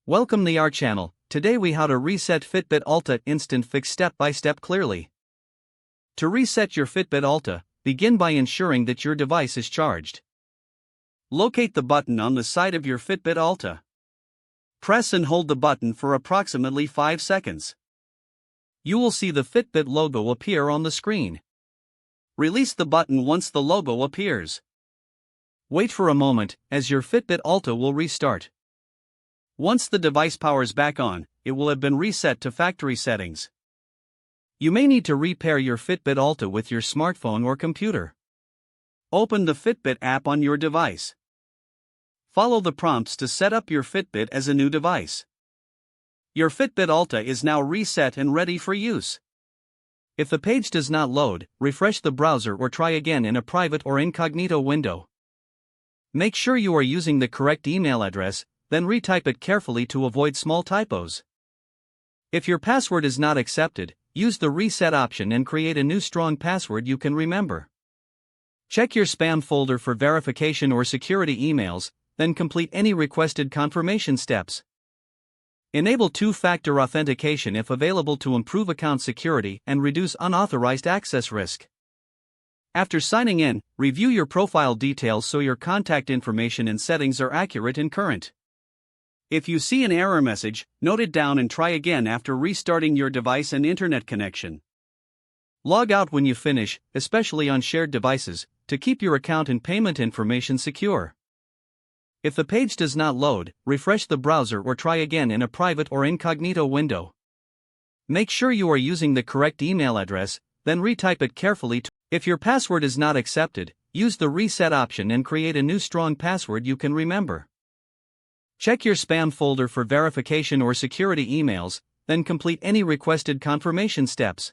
Welcome to our channel. Today we how to reset Fitbit Alta instant fix step by step clearly. To reset your Fitbit Alta, begin by ensuring that your device is charged. Locate the button on the side of your Fitbit Alta. Press and hold the button for approximately 5 seconds. You will see the Fitbit logo appear on the screen. Release the button once the logo appears. Wait for a moment, as your Fitbit Alta will restart. Once the device powers back on, it will have been reset to factory settings. You may need to repair your Fitbit Alta with your smartphone or computer. Open the Fitbit app on your device. Follow the prompts to set up your Fitbit as a new device. Your Fitbit Alta is now reset and ready for use. If the page does not load, refresh the browser or try again in a private or incognito window. Make sure you are using the correct email address, then retype it carefully to avoid small typos. If your password is not accepted, use the reset option and create a new strong password you can remember. Check your spam folder for verification or security emails, then complete any requested confirmation steps. Enable two-factor authentication if available to improve account security and reduce unauthorized access risk. After signing in, review your profile details so your contact information and settings are accurate and current. If you see an error message, note it down and try again after restarting your device and internet connection. Log out when you finish, especially on shared devices, to keep your account and payment information secure. If the page does not load, refresh the browser or try again in a private or incognito window. Make sure you are using the correct email address, then retype it carefully. If your password is not accepted, use the reset option and create a new strong password you can remember. Check your spam folder for verification or security emails, then complete any requested confirmation steps.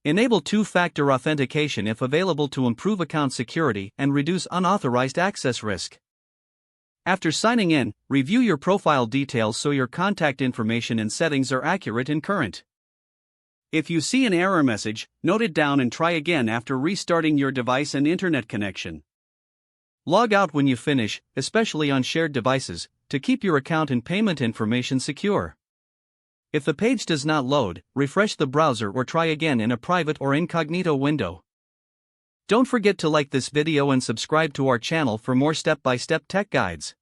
Enable two-factor authentication if available to improve account security and reduce unauthorized access risk. After signing in, review your profile details so your contact information and settings are accurate and current. If you see an error message, note it down and try again after restarting your device and internet connection. Log out when you finish, especially on shared devices, to keep your account and payment information secure. If the page does not load, refresh the browser or try again in a private or incognito window. Don't forget to like this video and subscribe to our channel for more step-by-step tech guides.